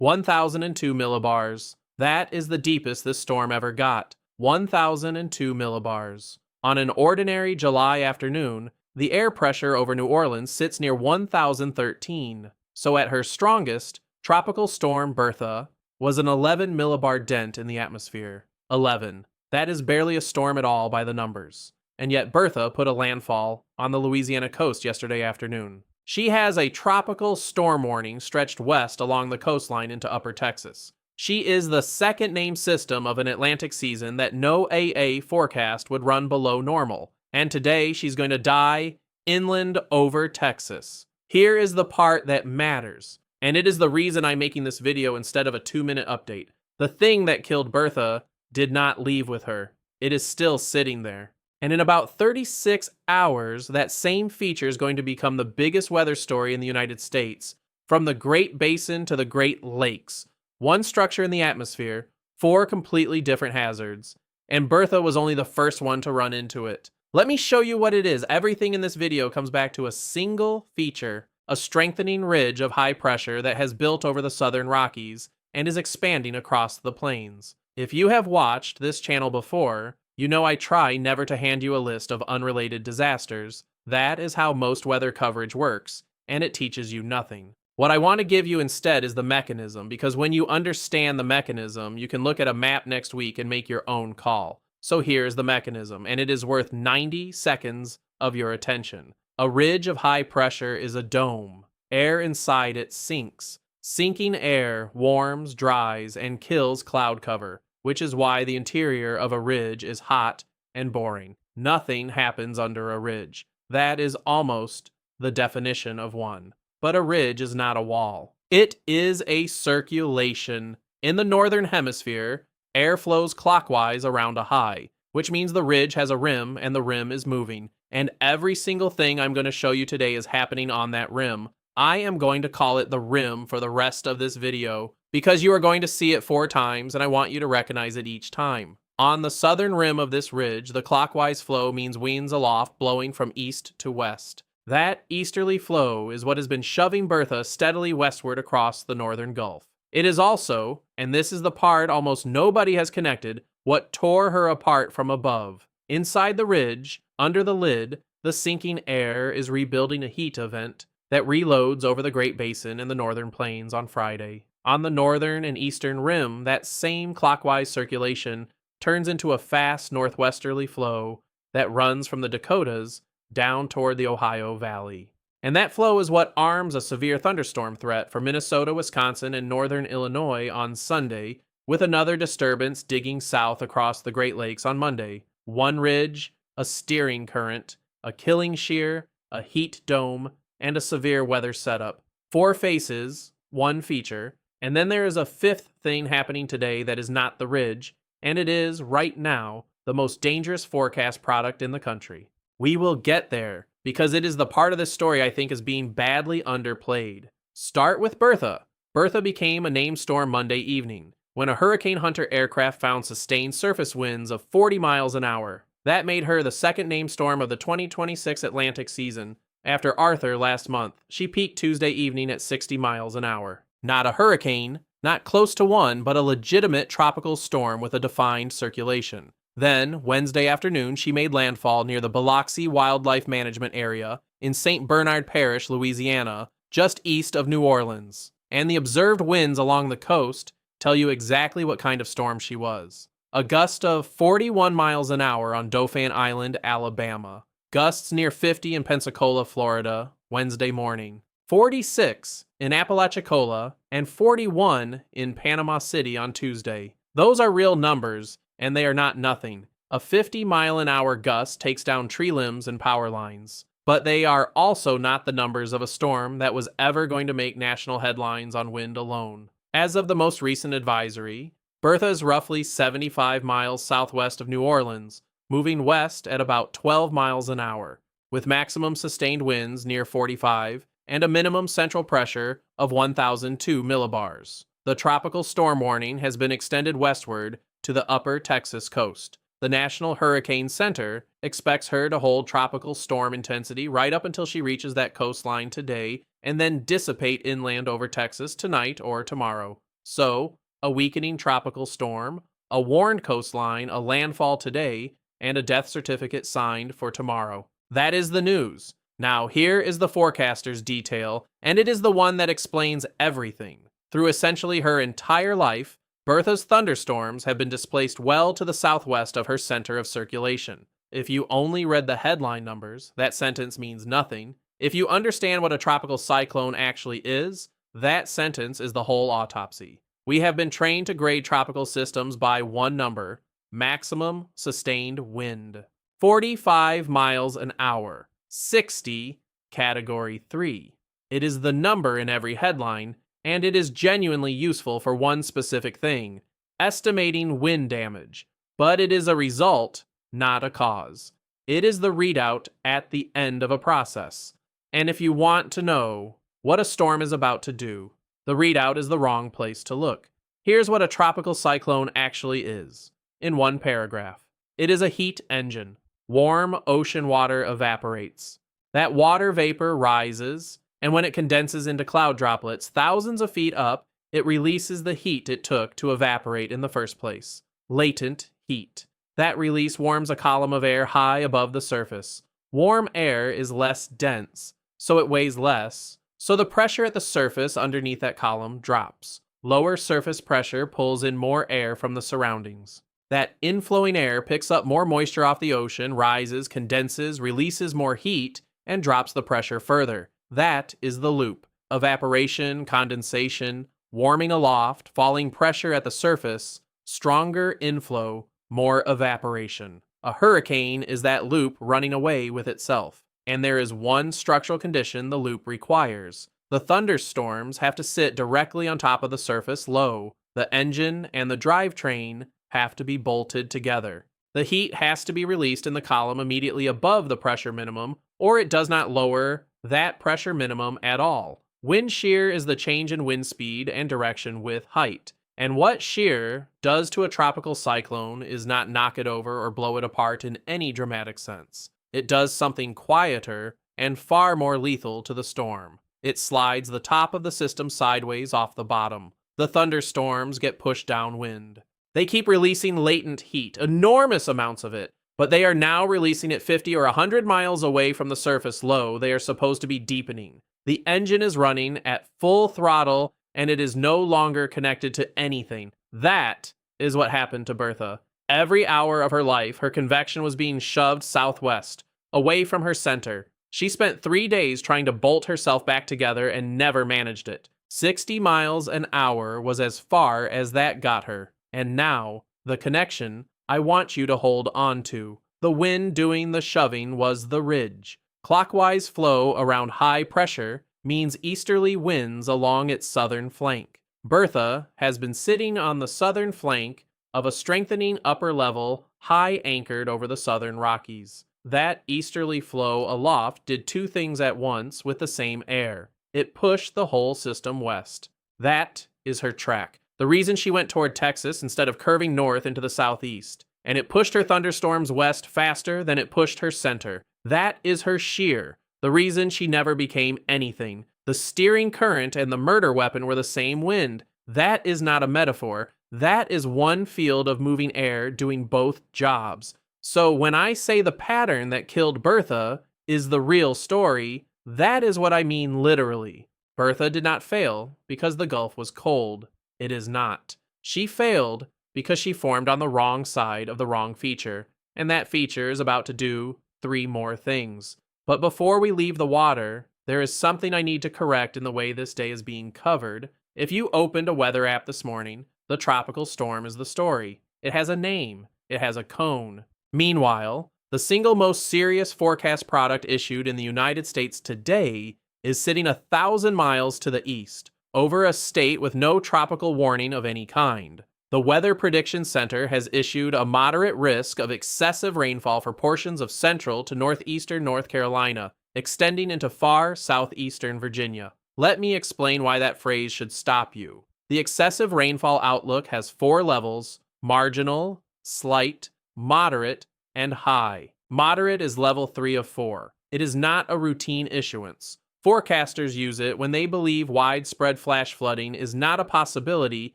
1,002 millibars. That is the deepest this storm ever got. 1,002 millibars. On an ordinary July afternoon, the air pressure over New Orleans sits near 1,013. So at her strongest, Tropical Storm Bertha was an 11 millibar dent in the atmosphere. 11. That is barely a storm at all by the numbers. And yet Bertha put a landfall on the Louisiana coast yesterday afternoon. She has a tropical storm warning stretched west along the coastline into upper Texas. She is the second named system of an Atlantic season that NOAA forecast would run below normal. And today she's going to die inland over Texas. Here is the part that matters. And it is the reason I'm making this video instead of a 2-minute update. The thing that killed Bertha did not leave with her. It is still sitting there. And in about 36 hours, that same feature is going to become the biggest weather story in the United States. From the Great Basin to the Great Lakes. One structure in the atmosphere, 4 completely different hazards. And Bertha was only the first one to run into it. Let me show you what it is. Everything in this video comes back to a single feature. A strengthening ridge of high pressure that has built over the southern Rockies and is expanding across the plains. If you have watched this channel before, you know I try never to hand you a list of unrelated disasters. That is how most weather coverage works, and it teaches you nothing. What I want to give you instead is the mechanism, because when you understand the mechanism, you can look at a map next week and make your own call. So here's the mechanism, and it is worth 90 seconds of your attention. A ridge of high pressure is a dome. Air inside it sinks. Sinking air warms, dries, and kills cloud cover, which is why the interior of a ridge is hot and boring. Nothing happens under a ridge. That is almost the definition of one. But a ridge is not a wall. It is a circulation. In the northern hemisphere, air flows clockwise around a high, which means the ridge has a rim and the rim is moving. And every single thing I'm going to show you today is happening on that rim. I am going to call it the rim for the rest of this video because you are going to see it 4 times and I want you to recognize it each time. On the southern rim of this ridge, the clockwise flow means winds aloft blowing from east to west. That easterly flow is what has been shoving Bertha steadily westward across the northern Gulf. It is also, and this is the part almost nobody has connected, what tore her apart from above. Inside the ridge, under the lid, the sinking air is rebuilding a heat event that reloads over the Great Basin and the northern plains on Friday. On the northern and eastern rim, that same clockwise circulation turns into a fast northwesterly flow that runs from the Dakotas down toward the Ohio Valley. And that flow is what arms a severe thunderstorm threat for Minnesota, Wisconsin, and northern Illinois on Sunday, with another disturbance digging south across the Great Lakes on Monday. One ridge, a steering current, a killing shear, a heat dome, and a severe weather setup. 4 faces, 1 feature, and then there is a 5th thing happening today that is not the ridge, and it is, right now, the most dangerous forecast product in the country. We will get there, because it is the part of this story I think is being badly underplayed. Start with Bertha. Bertha became a named storm Monday evening, when a Hurricane Hunter aircraft found sustained surface winds of 40 miles an hour. That made her the second named storm of the 2026 Atlantic season. After Arthur last month, she peaked Tuesday evening at 60 miles an hour. Not a hurricane, not close to one, but a legitimate tropical storm with a defined circulation. Then, Wednesday afternoon, she made landfall near the Biloxi Wildlife Management Area in St. Bernard Parish, Louisiana, just east of New Orleans. And the observed winds along the coast tell you exactly what kind of storm she was. A gust of 41 miles an hour on Dauphin Island, Alabama. Gusts near 50 in Pensacola, Florida, Wednesday morning. 46 in Apalachicola, and 41 in Panama City on Tuesday. Those are real numbers, and they are not nothing. A 50-mile-an-hour gust takes down tree limbs and power lines. But they are also not the numbers of a storm that was ever going to make national headlines on wind alone. As of the most recent advisory, Bertha is roughly 75 miles southwest of New Orleans, moving west at about 12 miles an hour, with maximum sustained winds near 45 and a minimum central pressure of 1,002 millibars. The tropical storm warning has been extended westward to the upper Texas coast. The National Hurricane Center expects her to hold tropical storm intensity right up until she reaches that coastline today and then dissipate inland over Texas tonight or tomorrow. So, a weakening tropical storm, a warned coastline, a landfall today, and a death certificate signed for tomorrow. That is the news. Now, here is the forecaster's detail, and it is the one that explains everything. Through essentially her entire life, Bertha's thunderstorms have been displaced well to the southwest of her center of circulation. If you only read the headline numbers, that sentence means nothing. If you understand what a tropical cyclone actually is, that sentence is the whole autopsy. We have been trained to grade tropical systems by one number: maximum sustained wind. 45 miles an hour. 60, Category 3. It is the number in every headline, and it is genuinely useful for one specific thing: estimating wind damage. But it is a result, not a cause. It is the readout at the end of a process. And if you want to know what a storm is about to do, the readout is the wrong place to look. Here's what a tropical cyclone actually is. In one paragraph, it is a heat engine. Warm ocean water evaporates. That water vapor rises, and when it condenses into cloud droplets thousands of feet up, it releases the heat it took to evaporate in the first place. Latent heat. That release warms a column of air high above the surface. Warm air is less dense, so it weighs less, so the pressure at the surface underneath that column drops. Lower surface pressure pulls in more air from the surroundings. That inflowing air picks up more moisture off the ocean, rises, condenses, releases more heat, and drops the pressure further. That is the loop. Evaporation, condensation, warming aloft, falling pressure at the surface, stronger inflow, more evaporation. A hurricane is that loop running away with itself. And there is one structural condition the loop requires. The thunderstorms have to sit directly on top of the surface low. The engine and the drivetrain have to be bolted together. The heat has to be released in the column immediately above the pressure minimum, or it does not lower that pressure minimum at all. Wind shear is the change in wind speed and direction with height. And what shear does to a tropical cyclone is not knock it over or blow it apart in any dramatic sense. It does something quieter and far more lethal to the storm. It slides the top of the system sideways off the bottom. The thunderstorms get pushed downwind. They keep releasing latent heat, enormous amounts of it, but they are now releasing it 50 or 100 miles away from the surface low they are supposed to be deepening. The engine is running at full throttle, and it is no longer connected to anything. That is what happened to Bertha. Every hour of her life, her convection was being shoved southwest, away from her center. She spent 3 days trying to bolt herself back together and never managed it. 60 miles an hour was as far as that got her. And now, the connection I want you to hold on to. The wind doing the shoving was the ridge. Clockwise flow around high pressure means easterly winds along its southern flank. Bertha has been sitting on the southern flank of a strengthening upper level, high anchored over the southern Rockies. That easterly flow aloft did two things at once with the same air. It pushed the whole system west. That is her track. The reason she went toward Texas instead of curving north into the southeast. And it pushed her thunderstorms west faster than it pushed her center. That is her shear. The reason she never became anything. The steering current and the murder weapon were the same wind. That is not a metaphor. That is one field of moving air doing both jobs. So when I say the pattern that killed Bertha is the real story, that is what I mean literally. Bertha did not fail because the Gulf was cold. It is not. She failed because she formed on the wrong side of the wrong feature, and that feature is about to do 3 more things. But before we leave the water, there is something I need to correct in the way this day is being covered. If you opened a weather app this morning, the tropical storm is the story. It has a name. It has a cone. Meanwhile, the single most serious forecast product issued in the United States today is sitting 1,000 miles to the east, over a state with no tropical warning of any kind. The Weather Prediction Center has issued a moderate risk of excessive rainfall for portions of central to northeastern North Carolina, extending into far southeastern Virginia. Let me explain why that phrase should stop you. The excessive rainfall outlook has 4 levels: marginal, slight, moderate, and high. Moderate is level 3 of 4. It is not a routine issuance. Forecasters use it when they believe widespread flash flooding is not a possibility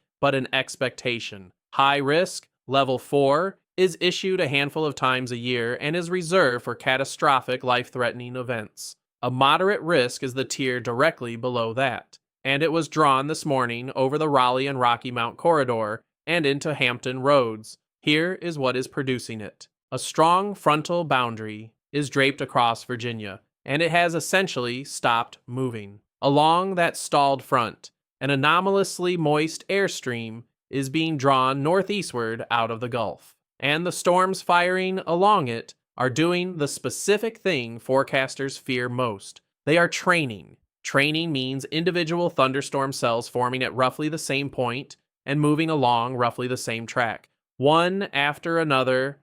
but an expectation. High risk, level 4, is issued a handful of times a year and is reserved for catastrophic life-threatening events. A moderate risk is the tier directly below that, and it was drawn this morning over the Raleigh and Rocky Mount corridor and into Hampton Roads. Here is what is producing it. A strong frontal boundary is draped across Virginia, and it has essentially stopped moving. Along that stalled front, an anomalously moist airstream is being drawn northeastward out of the Gulf, and the storms firing along it are doing the specific thing forecasters fear most. They are training. Training means individual thunderstorm cells forming at roughly the same point and moving along roughly the same track, one after another,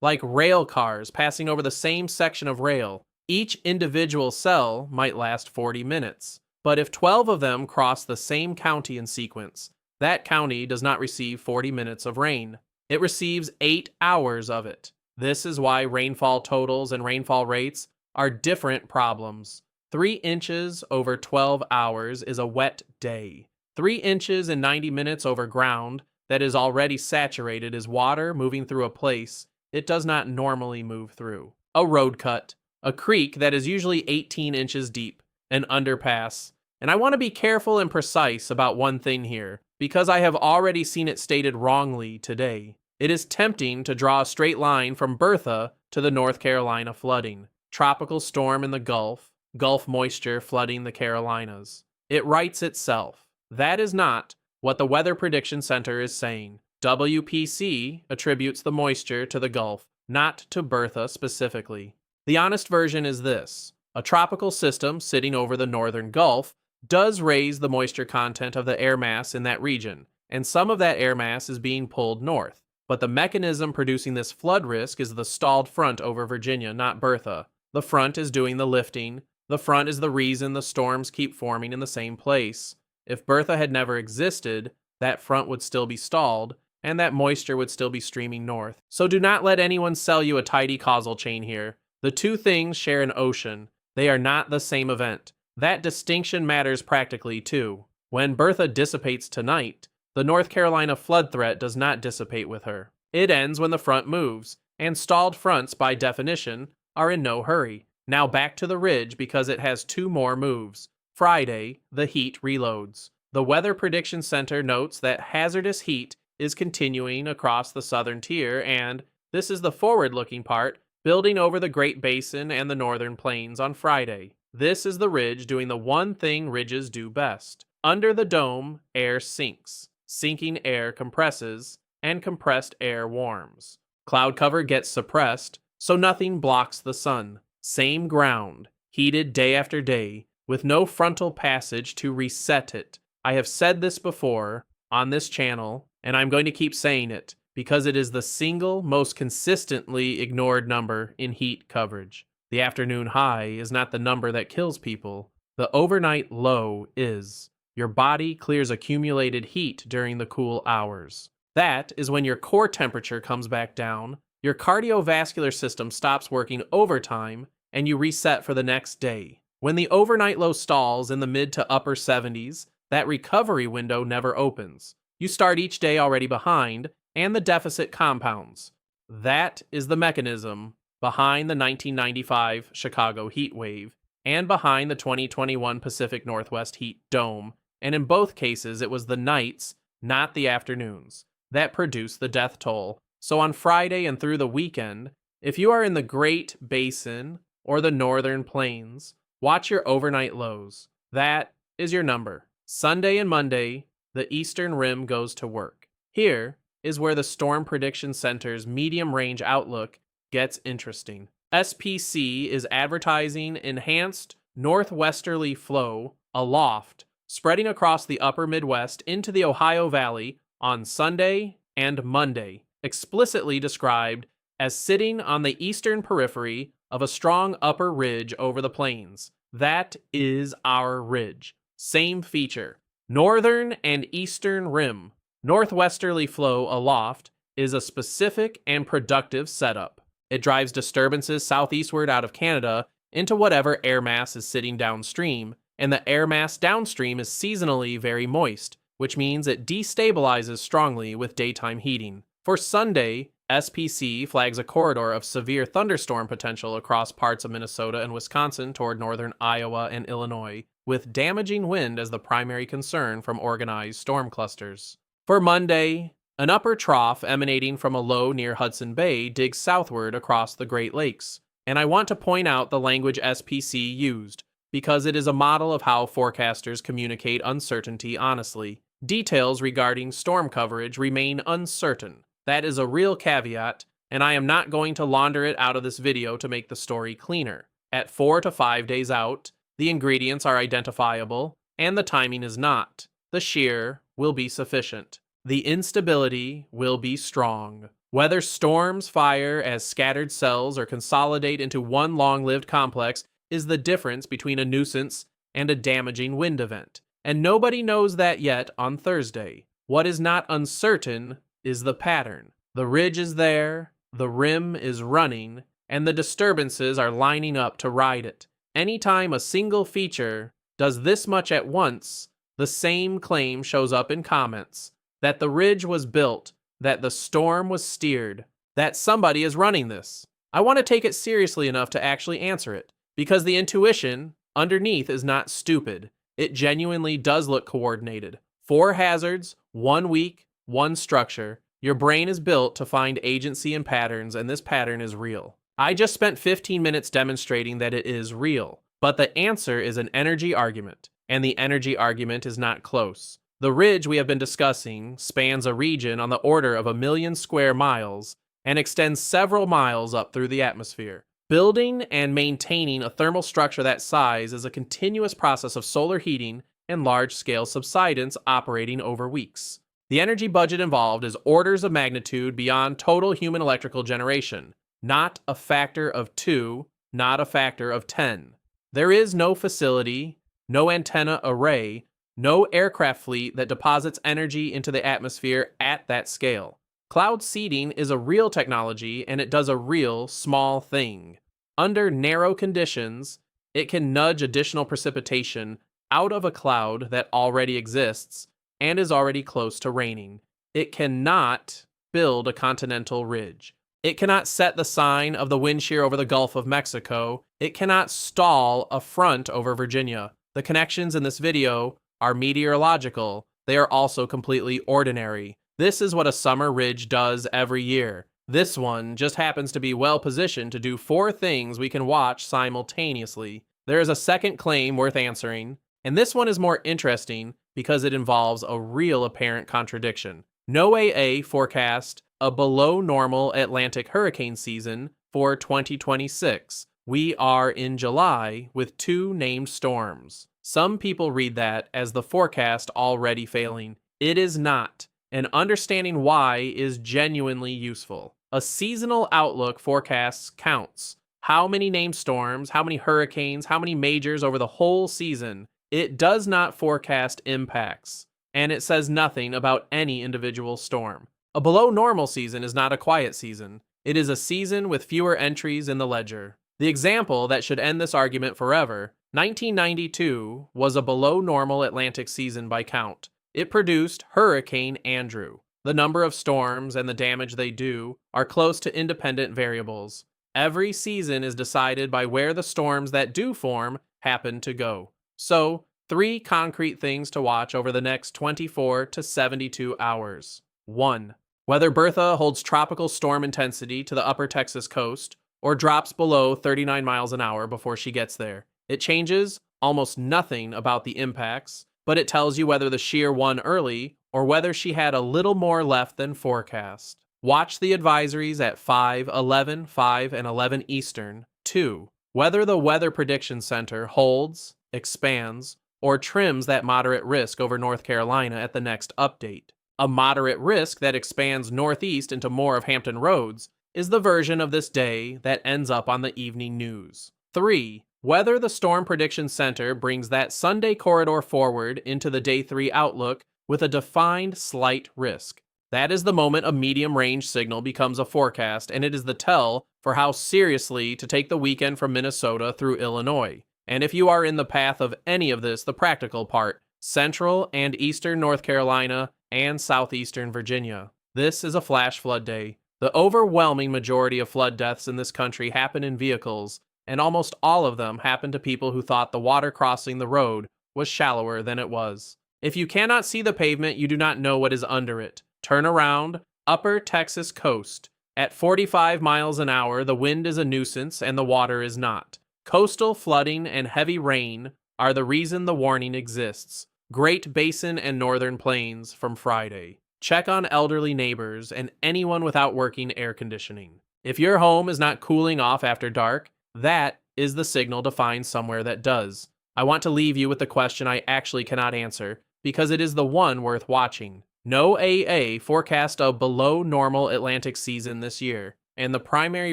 like rail cars passing over the same section of rail. Each individual cell might last 40 minutes. But if 12 of them cross the same county in sequence, that county does not receive 40 minutes of rain. It receives 8 hours of it. This is why rainfall totals and rainfall rates are different problems. 3 inches over 12 hours is a wet day. 3 inches in 90 minutes over ground that is already saturated is water moving through a place it does not normally move through. A road cut, a creek that is usually 18 inches deep, an underpass. And I want to be careful and precise about one thing here, because I have already seen it stated wrongly today. It is tempting to draw a straight line from Bertha to the North Carolina flooding. Tropical storm in the Gulf moisture flooding the Carolinas. It writes itself. That is not what the Weather Prediction Center is saying. WPC attributes the moisture to the Gulf, not to Bertha specifically. The honest version is this. A tropical system sitting over the northern Gulf does raise the moisture content of the air mass in that region, and some of that air mass is being pulled north. But the mechanism producing this flood risk is the stalled front over Virginia, not Bertha. The front is doing the lifting. The front is the reason the storms keep forming in the same place. If Bertha had never existed, that front would still be stalled, and that moisture would still be streaming north. So do not let anyone sell you a tidy causal chain here. The two things share an ocean. They are not the same event. That distinction matters practically too. When Bertha dissipates tonight, the North Carolina flood threat does not dissipate with her. It ends when the front moves, and stalled fronts, by definition, are in no hurry. Now back to the ridge because it has 2 more moves. Friday, the heat reloads. The Weather Prediction Center notes that hazardous heat is continuing across the southern tier, and this is the forward-looking part, building over the Great Basin and the northern plains on Friday. This is the ridge doing the one thing ridges do best. Under the dome, air sinks. Sinking air compresses, and compressed air warms. Cloud cover gets suppressed, so nothing blocks the sun. Same ground, heated day after day, with no frontal passage to reset it. I have said this before on this channel, and I'm going to keep saying it, because it is the single most consistently ignored number in heat coverage. The afternoon high is not the number that kills people. The overnight low is. Your body clears accumulated heat during the cool hours. That is when your core temperature comes back down, your cardiovascular system stops working overtime, and you reset for the next day. When the overnight low stalls in the mid to upper 70s, that recovery window never opens. You start each day already behind, and the deficit compounds. That is the mechanism behind the 1995 Chicago heat wave and behind the 2021 Pacific Northwest heat dome, and in both cases it was the nights, not the afternoons, that produced the death toll. So on Friday and through the weekend, if you are in the Great Basin or the Northern Plains, watch your overnight lows. That is your number. Sunday and Monday, the Eastern Rim goes to work. Here is where the Storm Prediction Center's medium-range outlook gets interesting. SPC is advertising enhanced northwesterly flow aloft, spreading across the upper Midwest into the Ohio Valley on Sunday and Monday, explicitly described as sitting on the eastern periphery of a strong upper ridge over the plains. That is our ridge. Same feature. Northern and eastern rim. Northwesterly flow aloft is a specific and productive setup. It drives disturbances southeastward out of Canada into whatever air mass is sitting downstream, and the air mass downstream is seasonally very moist, which means it destabilizes strongly with daytime heating. For Sunday, SPC flags a corridor of severe thunderstorm potential across parts of Minnesota and Wisconsin toward northern Iowa and Illinois, with damaging wind as the primary concern from organized storm clusters. For Monday, an upper trough emanating from a low near Hudson Bay digs southward across the Great Lakes, and I want to point out the language SPC used, because it is a model of how forecasters communicate uncertainty honestly. Details regarding storm coverage remain uncertain. That is a real caveat, and I am not going to launder it out of this video to make the story cleaner. At 4 to 5 days out, the ingredients are identifiable, and the timing is not. The shear will be sufficient. The instability will be strong. Whether storms fire as scattered cells or consolidate into one long-lived complex is the difference between a nuisance and a damaging wind event. And nobody knows that yet on Thursday. What is not uncertain is the pattern. The ridge is there, the rim is running, and the disturbances are lining up to ride it. Anytime a single feature does this much at once, the same claim shows up in comments. That the ridge was built, that the storm was steered, that somebody is running this. I want to take it seriously enough to actually answer it, because the intuition underneath is not stupid. It genuinely does look coordinated. 4 hazards, 1 week, 1 structure. Your brain is built to find agency and patterns, and this pattern is real. I just spent 15 minutes demonstrating that it is real, but the answer is an energy argument, and the energy argument is not close. The ridge we have been discussing spans a region on the order of 1 million square miles and extends several miles up through the atmosphere. Building and maintaining a thermal structure that size is a continuous process of solar heating and large-scale subsidence operating over weeks. The energy budget involved is orders of magnitude beyond total human electrical generation, not a factor of 2, not a factor of 10. There is no facility, no antenna array, no aircraft fleet that deposits energy into the atmosphere at that scale. Cloud seeding is a real technology, and it does a real small thing. Under narrow conditions, it can nudge additional precipitation out of a cloud that already exists and is already close to raining. It cannot build a continental ridge. It cannot set the sign of the wind shear over the Gulf of Mexico. It cannot stall a front over Virginia. The connections in this video are meteorological. They are also completely ordinary. This is what a summer ridge does every year. This one just happens to be well positioned to do 4 things we can watch simultaneously. There is a second claim worth answering, and this one is more interesting because it involves a real apparent contradiction. NOAA forecast a below normal Atlantic hurricane season for 2026. We are in July with 2 named storms. Some people read that as the forecast already failing. It is not, and understanding why is genuinely useful. A seasonal outlook forecasts counts. How many named storms, how many hurricanes, how many majors over the whole season. It does not forecast impacts, and it says nothing about any individual storm. A below normal season is not a quiet season. It is a season with fewer entries in the ledger. The example that should end this argument forever, 1992 was a below normal Atlantic season by count. It produced Hurricane Andrew. The number of storms and the damage they do are close to independent variables. Every season is decided by where the storms that do form happen to go. So, 3 concrete things to watch over the next 24 to 72 hours. 1. Whether Bertha holds tropical storm intensity to the upper Texas coast or drops below 39 miles an hour before she gets there. It changes almost nothing about the impacts, but it tells you whether the shear won early or whether she had a little more left than forecast. Watch the advisories at 5, 11, 5, and 11 Eastern. 2. Whether the Weather Prediction Center holds, expands, or trims that moderate risk over North Carolina at the next update. A moderate risk that expands northeast into more of Hampton Roads is the version of this day that ends up on the evening news. 3. Whether the Storm Prediction Center brings that Sunday corridor forward into the Day 3 outlook with a defined slight risk. That is the moment a medium-range signal becomes a forecast, and it is the tell for how seriously to take the weekend from Minnesota through Illinois. And if you are in the path of any of this, the practical part, central and eastern North Carolina and southeastern Virginia. This is a flash flood day. The overwhelming majority of flood deaths in this country happen in vehicles, and almost all of them happen to people who thought the water crossing the road was shallower than it was. If you cannot see the pavement, you do not know what is under it. Turn around. Upper Texas coast. At 45 miles an hour, the wind is a nuisance and the water is not. Coastal flooding and heavy rain are the reason the warning exists. Great Basin and Northern Plains from Friday. Check on elderly neighbors and anyone without working air conditioning. If your home is not cooling off after dark, that is the signal to find somewhere that does. I want to leave you with the question I actually cannot answer, because it is the one worth watching. NOAA forecast a below normal Atlantic season this year, and the primary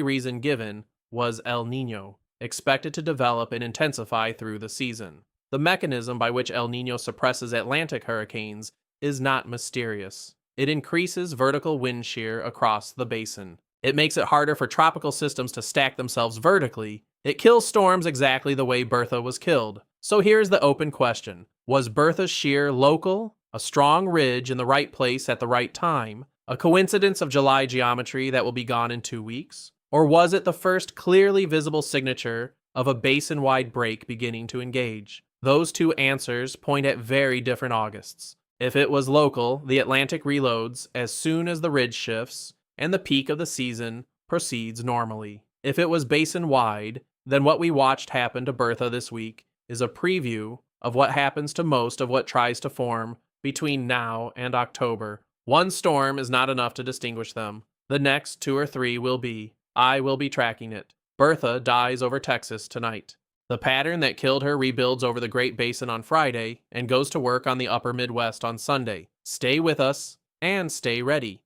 reason given was El Nino, expected to develop and intensify through the season. The mechanism by which El Nino suppresses Atlantic hurricanes is not mysterious. It increases vertical wind shear across the basin. It makes it harder for tropical systems to stack themselves vertically. It kills storms exactly the way Bertha was killed. So here's the open question. Was Bertha's shear local, a strong ridge in the right place at the right time, a coincidence of July geometry that will be gone in 2 weeks? Or was it the first clearly visible signature of a basin-wide break beginning to engage? Those two answers point at very different Augusts. If it was local, the Atlantic reloads as soon as the ridge shifts, and the peak of the season proceeds normally. If it was basin-wide, then what we watched happen to Bertha this week is a preview of what happens to most of what tries to form between now and October. One storm is not enough to distinguish them. The next 2 or 3 will be. I will be tracking it. Bertha dies over Texas tonight. The pattern that killed her rebuilds over the Great Basin on Friday and goes to work on the upper Midwest on Sunday. Stay with us and stay ready.